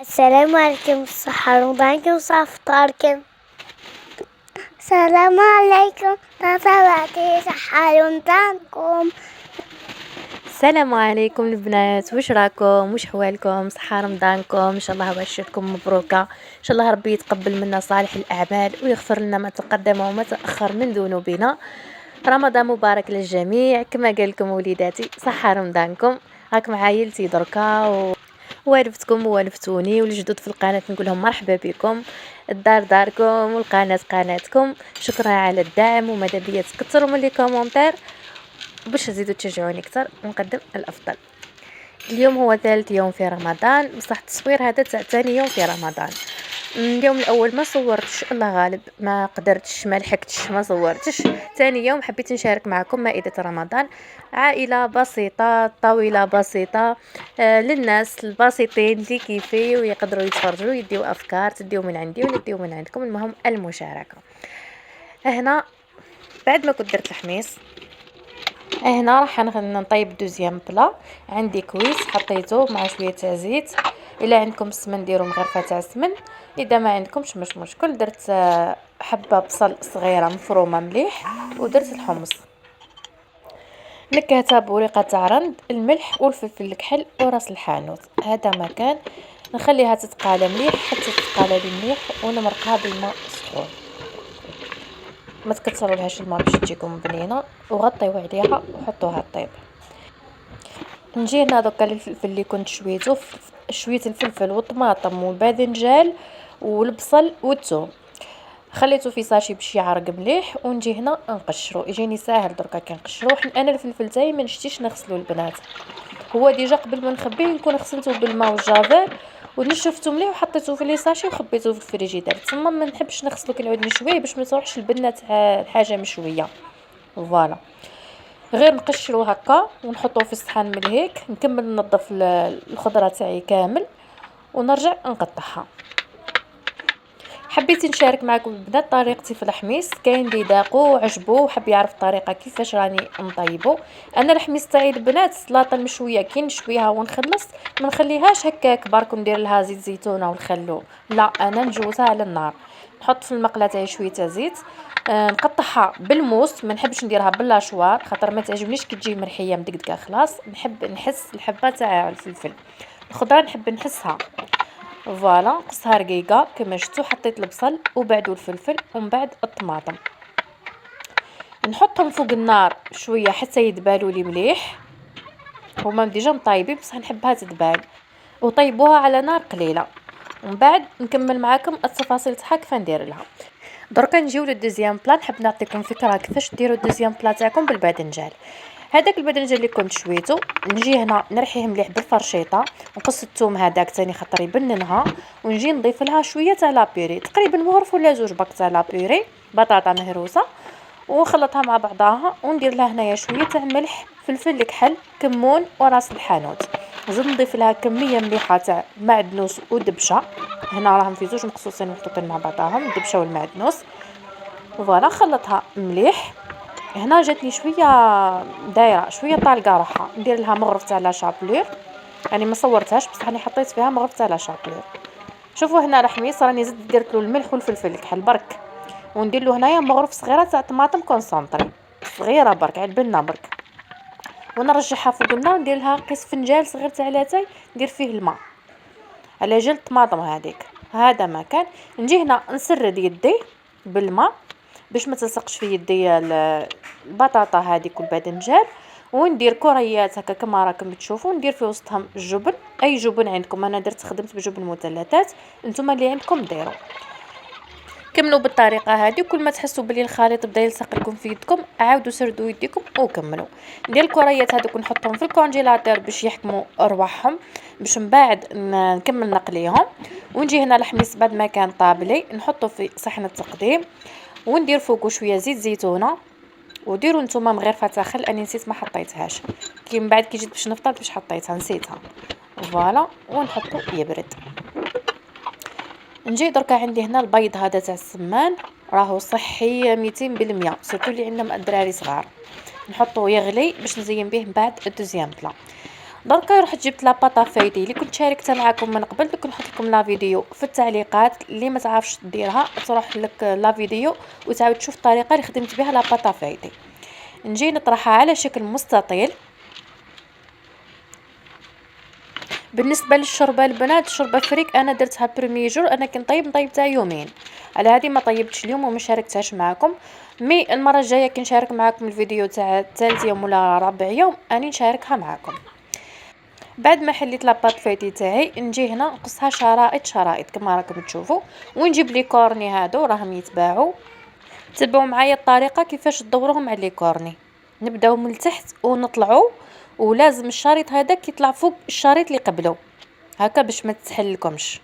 السلام عليكم، صحة رمضانكم، صحة فطاركم. السلام عليكم، صباحي صحة رمضانكم. السلام عليكم البنات، واش راكم؟ واش حوالكم؟ صحه رمضانكم ان شاء الله وعشتكم مبروكه. ان شاء الله ربي يتقبل منا صالح الاعمال ويغفر لنا ما تقدم وما تاخر من ذنوبنا. رمضان مبارك للجميع. كما قال لكم وليداتي صحه رمضانكم. هاك مع عائلتي دركا والفتكم ووالفتوني والجدد في القناه نقول لهم مرحبا بكم. الدار داركم والقناه قناتكم. شكرا على الدعم وماذا بيا تكثروا من لي كومونتير باش تزيدوا تشجعوني اكثر ونقدم الافضل. اليوم هو ثالث يوم في رمضان، بصح التصوير هذا تاع ثاني يوم في رمضان. اليوم الاول ما صورتش، الله غالب ما قدرتش، ما لحقتش، ما صورتش. ثاني يوم حبيت نشارك معكم مائدة رمضان. عائلة بسيطة، طاولة بسيطة، للناس البسيطين اللي كيفي ويقدروا يتفرجوا، يديو افكار، تديو من عندي ونديو من عندكم. المهم المشاركة. هنا بعد ما كنت درت الحميص، هنا راح نطيب دوزيام بلا. عندي كويس حطيته مع شويه تاع زيت. الا عندكم السمن ديروا مغرفه تاع السمن، اذا ما عندكمش مش مشكل. درت حبه بصل صغيره مفرومه مليح، ودرت الحمص، نكهتها بورقه تاع رند، الملح والفلفل الكحل وراس الحانوت. هذا مكان نخليها تتقالى مليح حتى تتقالى لي مليح، ونمرقها بالماء سخون. ما تكثروا لهاش الماء باش تجيكم بنينه، وغطيو عليها وحطوها طيب. نجي هنا دوكا الفلفل اللي كنت شويته، شويه الفلفل والطماطم والباذنجان والبصل والثوم، خليته في ساشي باش يعرق مليح. ونجي هنا نقشرو، يجيني ساهل دركا كنقشرو. انا الفلفل تاعي ما نشتيش نغسلو البنات، هو ديجا قبل ما نخبيه نكون غسلته بالماء والجافيل ونشفته مليح وحطيته في لي ساشي وخبيته في الفريجيدير. تما ما نحبش نغسلو كي نعاود نشويه باش ما تروحش البنه تاع الحاجه مشويه. فوالا، غير نقشرو هكا ونحطوه في الصحن من هيك. نكمل ننظف الخضره تاعي كامل ونرجع نقطعها. حبيت نشارك معكم البنات طريقتي في الحميص. كاين اللي ذاقو وعجبو وحب يعرف الطريقه كيفاش راني نطيبو. انا الحميص تاعي البنات السلطه المشويه كي نشويها ونخلص ما نخليهاش هكاك برك ندير لها زيت زيتونه ونخلو، لا انا نجوزها على النار. نحط في المقله تاعي شويه تاع زيت، نقطعها بالموس، ما نحبش نديرها باللاشوار خاطر ما تعجبنيش كي تجي مرحيه مدقدقه. خلاص نحب نحس الحبه تاع الفلفل الخضره، نحب نحسها. فوالا، قصها رقيقه كما شفتوا. حطيت البصل وبعدو الفلفل ومن بعد الطماطم، نحطهم فوق النار شويه حتى يدبالوا لي مليح. هما ديجا مطيبين بصح نحبها تدبال، وطيبوها على نار قليله. ومن بعد نكمل معاكم التفاصيل تاعها كيف ندير لها. دركا نجيو للدوزيام بلان. نحب نعطيكم فكره كيفاش ديروا الدوزيام بلان تاعكم بالباذنجان. هذاك الباذنجان اللي كنت شويته نجي هنا نرحيه مليح بالفرشيطه، نقص الثوم هذاك ثاني خاطر يبننها، ونجي نضيف لها شويه تاع لابيري، تقريبا مغرف ولا زوج باك تاع لابيري بطاطا مهروسه، ونخلطها مع بعضها. وندير لها هنايا شويه تاع ملح، فلفل الكحل، كمون وراس الحانوت. زيد نضيف لها كميه مليحه تاع معدنوس ودبشه. هنا راهم في زوج مقصوصين محطوطين مع بعضهم، الدبشه والمعدنوس. فوالا، خلطها مليح. هنا جاتني شويه دايره شويه طالقه روحها، ندير لها مغرف تاع لا شابلور. يعني ما صورتهاش بصح راني حطيت فيها مغرف تاع لا شابلور. شوفوا هنا الحميص راني زدت درت له الملح والفلفل الكحل برك، وندير له هنايا مغرف صغيره تاع طماطم كونسونطري صغيره برك على البنه برك، ونرجعها فوق النار. ندير لها قيس فنجان صغير تاع لاتاي، ندير فيه الماء على جلد الطماطم هذيك. هذا ما كان. نجي هنا نسرد يدي بالماء باش ما تلصقش في يدي البطاطا هذيك والباذنجان، وندير كريات هكا كما راكم تشوفوا. ندير في وسطهم الجبن، اي جبن عندكم. انا خدمت بجبن مثلثات، نتوما اللي عندكم ديروا. كملوا بالطريقه هذه. كل ما تحسوا بلي الخليط بدا يلصق لكم في يدكم عاودوا سردوا يديكم وكملوا. ندير الكريات هذوك ونحطهم في الكونجيلاتور باش يحكموا ارواحهم، باش من بعد نكمل نقليهم. ونجي هنا الحميص بعد ما كان طابلي نحطه في صحن التقديم، وندير فوقه شويه زيت زيتونه. وديروا نتوما مغرفه تاع خل، اني نسيت ما حطيتهاش، كي من بعد كي جيت باش نفطر باش حطيتها نسيتها. فوالا، ونحطو يبرد. نجي دركا عندي هنا البيض هذا تاع السمان، راهو صحي 200%، سيرتو اللي عندنا الدراري صغار. نحطوه يغلي باش نزين به من بعد الدوزيام بلا. دركا رحت جبت لاباطا فايتي اللي كنت شاركتها معكم من قبل. دوك نحط لكم لا فيديو في التعليقات، اللي ما تعرفش ديرها تروح لك لا فيديو وتعاود تشوف الطريقه اللي خدمت بها لاباطا فايتي. نجي نطرحها على شكل مستطيل. بالنسبه للشوربه البنات، الشوربه فريك انا درتها بريمي جور، انا طيبتها يومين، على هذه ما طيبتش اليوم وما شاركتهاش معكم. مي المره الجايه كي نشارك معكم الفيديو تاع ثالث يوم ولا رابع يوم اني نشاركها معكم. بعد ما حليت لاباط فايتي تاعي نجي هنا نقصها شرائط كما راكم تشوفوا، ونجيب لي كورني هادو راهم يتباعوا. تبعوا معايا الطريقه كيفاش تدوروهم على لي كورني. نبداو من التحت ونطلعوا، ولازم الشريط هذاك يطلع فوق الشريط اللي قبله هكا باش ما تسحلكمش.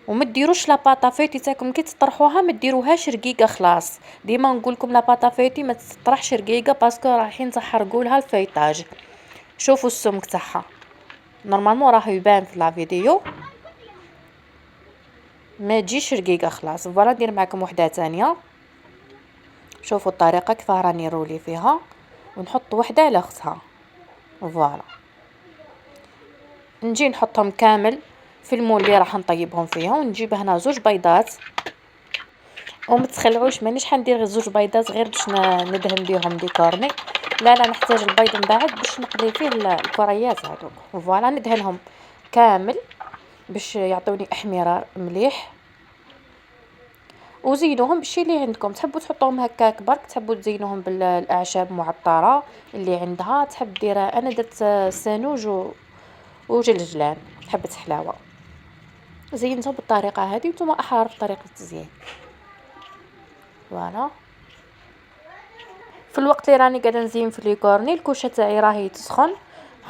وما ديروش لاباطا فايتي تاعكم كي تطرحوها ما ديروهاش رقيقه خلاص. ديما نقول لكم لاباطا فايتي ما تطرحش رقيقه باسكو رايحين تحرقوا لها الفيطاج. شوفوا السمك تاعها نورمالمون راه يبان في لا فيديو، ما تجيش رقيقه خلاص. فوالا ندير معكم وحده ثانيه، شوفوا الطريقه كيف راني رولي فيها، ونحط وحده على اختها. فوالا نجي نحطهم كامل في المول اللي راح نطيبهم فيها، ونجيب هنا 2 بيضات. وما تخلعوش مانيش حندير غير 2 بيضات غير باش ندهن بهم ديكورني، لا نحتاج البيض من بعد باش نقلي فيه الكريات هذوك. فوالا ندهنهم كامل باش يعطوني احمرار مليح. وزينوهم بالشي اللي عندكم، تحبوا تحطوهم هكاك برك، تحبوا تزينوهم بالاعشاب معطره اللي عندها تحب ديرها. انا درت سانوج وجلجلان حبه حلاوه، زينتهم بالطريقه هذه وانتم احرار في طريقه التزيين. فوالا في الوقت اللي راني قاعده نزين في ليكورني الكوشه تاعي راهي تسخن،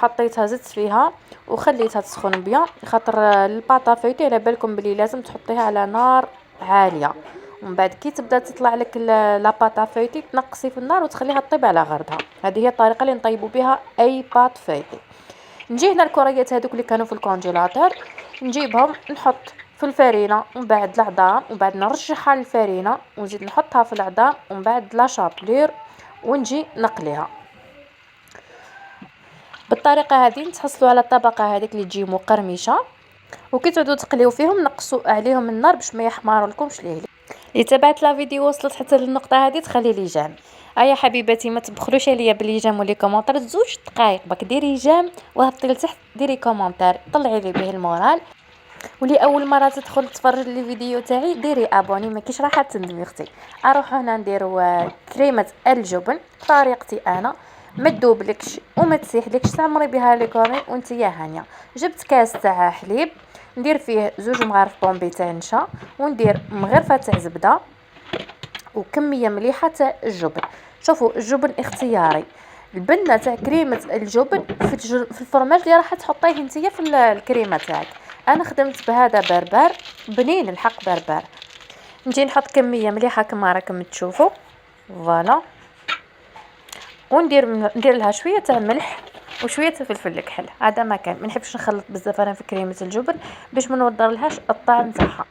حطيتها زدت فيها وخليتها تسخن بيان، خاطر الباطا فايتي على بالكم بلي لازم تحطيها على نار عاليه، ومن بعد كي تبدا تطلع لك لاباطا فايتي تنقصي في النار وتخليها طيب على غردها. هذه هي الطريقه اللي نطيبوا بها اي باط فايتي. نجي هنا الكريات هذوك اللي كانوا في الكونجيلاتور نجيبهم نحط في الفرينه، ومن بعد العظام، ومن بعد نرشحها للفرينه ونزيد نحطها في العظام، ومن بعد لا شابلور ونجي نقليها. بالطريقه هذه نتحصلوا على الطبقه هذيك اللي تجي مقرمشه، وكي تعودوا تقليو فيهم نقصوا عليهم النار باش ما يحمروا لكمش ليه. اللي تابعت لا فيديو وصلت حتى للنقطه هذه تخلي لي جام. ايا حبيباتي ما تبخلوش عليا بلي جام ولي كومونتير 2 دقائق باك ديري جام وهبطي لتحت ديري كومونتير طلعي لي به المورال. ولي اول مره تدخل تفرج لي فيديو تاعي ديري ابوني ما كيش راح تندمي اختي. اروح هنا نديروا كريمه الجبن بطريقتي انا، ما تذوبلكش وما تسيحلكش، تعمري بها لي كورني وانت يا هانيه. جبت كاس تاع حليب ندير فيه 2 مغارف بومبي تاع نشا، وندير مغرفه تاع زبده وكميه مليحه تاع الجبن. شوفوا الجبن اختياري، البنه تاع كريمه الجبن في الفرماج اللي راح تحطيه نتيا في الكريمه تاعك. انا خدمت بهذا بربر بنين الحق بربر. نجي نحط كميه مليحه كما راكم تشوفوا. فوالا وندير لها شويه تاع ملح وشويه فلفل الكحل، هذا ما كان ما نحبش نخلط بزاف انا في كريمه الجبن باش ما نوضر لهاش الطعم تاعها.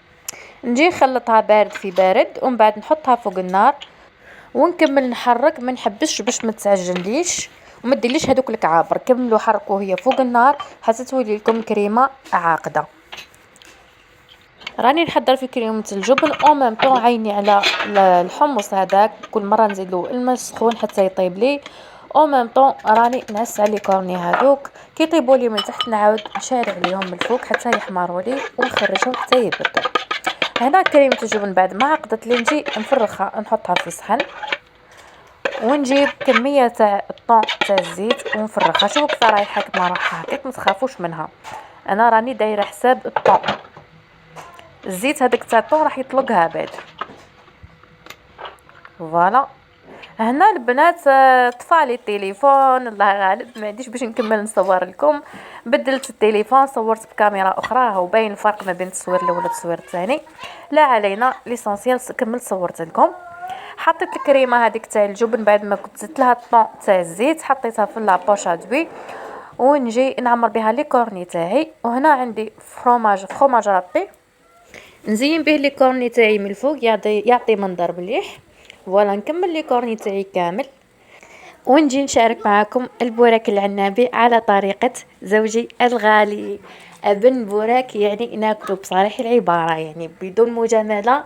نجي نخلطها بارد في بارد، ومن بعد نحطها فوق النار ونكمل نحرك، ما نحبسش باش ما تعجنليش وما ديرليش هذوك الكعابر. كملوا حركوا هي فوق النار حتى تولي لكم كريمه عاقده. راني نحضر في كريمه الجبن او ميم طون عيني على الحمص هذاك، كل مره نزيدلو الماء سخون حتى يطيب لي، او ميم طون راني نعس على كورني هذوك كي يطيبوا لي من تحت نعاود نشارع عليهم من الفوق حتى يحمروا لي ونخرجهم حتى يبردوا. هنا كريمه الجبن بعد ما عقدت لي نجي نفرخها نحطها في صحن، ونجيب كميه تاع الطون تاع الزيت ونفرخها. شوفوا كيف رايحه كما رايحه هكاك ما تخافوش منها، انا راني دايره حساب الطون. الزيت هذاك تاع الطون راح يطلقها بعد. فوالا هنا البنات طفالي التليفون الله غالب ما عنديش باش نكمل نصور لكم، بدلت التليفون صورت بكاميرا اخرى، هو باين الفرق ما بين التصوير الاول والتصوير الثاني، لا علينا ليسونسيال كملت صورت لكم. حطيت الكريمه هذيك تاع الجبن بعد ما كنت زدت لها الطون تاع الزيت حطيتها في لابوش ادوي ونجي نعمر بها لي كورني تاعي. وهنا عندي فروماج رابي نزين به لي كورني تاعي من الفوق يعطي منظر مليح. فوالا نكمل لي كورني تاعي كامل. ونجي نشارك معاكم البوراك العنابي على طريقة زوجي الغالي. أبن بوراك يعني ناكلو بصريح العبارة، يعني بدون مجاملة.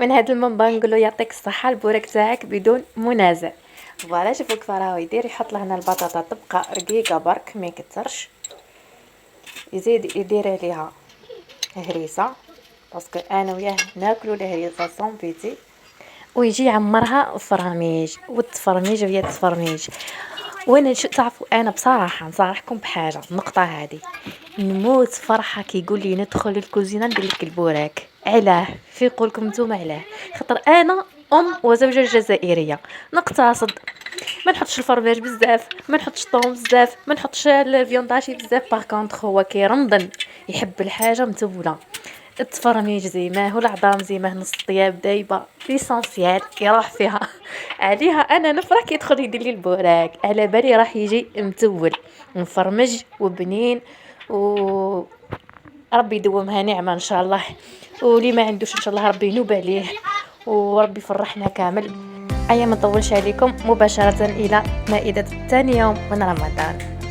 من هذا المنبر نقوله يعطيك الصحة، البوراك تاعك بدون منازع. فوالا شوفوا كيف راه يدير، يحط لهنا البطاطا تبقى رقيقة برك ما يكثرش، يزيد يدير عليها هريسة باسكو انا وياه ناكلو الهريسة سون بيتي، ويجي يعمرها فراميج، والتفرميج وهي التفرميج. وانا تعرفوا انا بصراحه نصارحكم بحاجه، النقطه هذه نموت فرحه كي يقول لي ندخل الكوزينه ندير لك البوراك. علاه في قولكم نتوما؟ علاه؟ خاطر انا وزوجة جزائريه نقتصد، ما نحطش الفرماج بزاف، ما نحطش الطوم بزاف، ما نحطش الفيونداشي بزاف. باغ كونطخ هو كي رمضان يحب الحاجه متوله، التفرميج زي ما هو، العظام زي ما هو، نص الطياب دايبه ليسونسيال يروح فيها. عليها انا نفرح كي يدخل يدير لي البوراك، على بالي راح يجي متول مفرمج وبنين، و ربي يدومها نعمه ان شاء الله. واللي ما عندوش ان شاء الله ربي ينوب عليه، وربي يفرحنا كامل. ايا ما نطولش عليكم، مباشره الى مائده ثاني يوم من رمضان.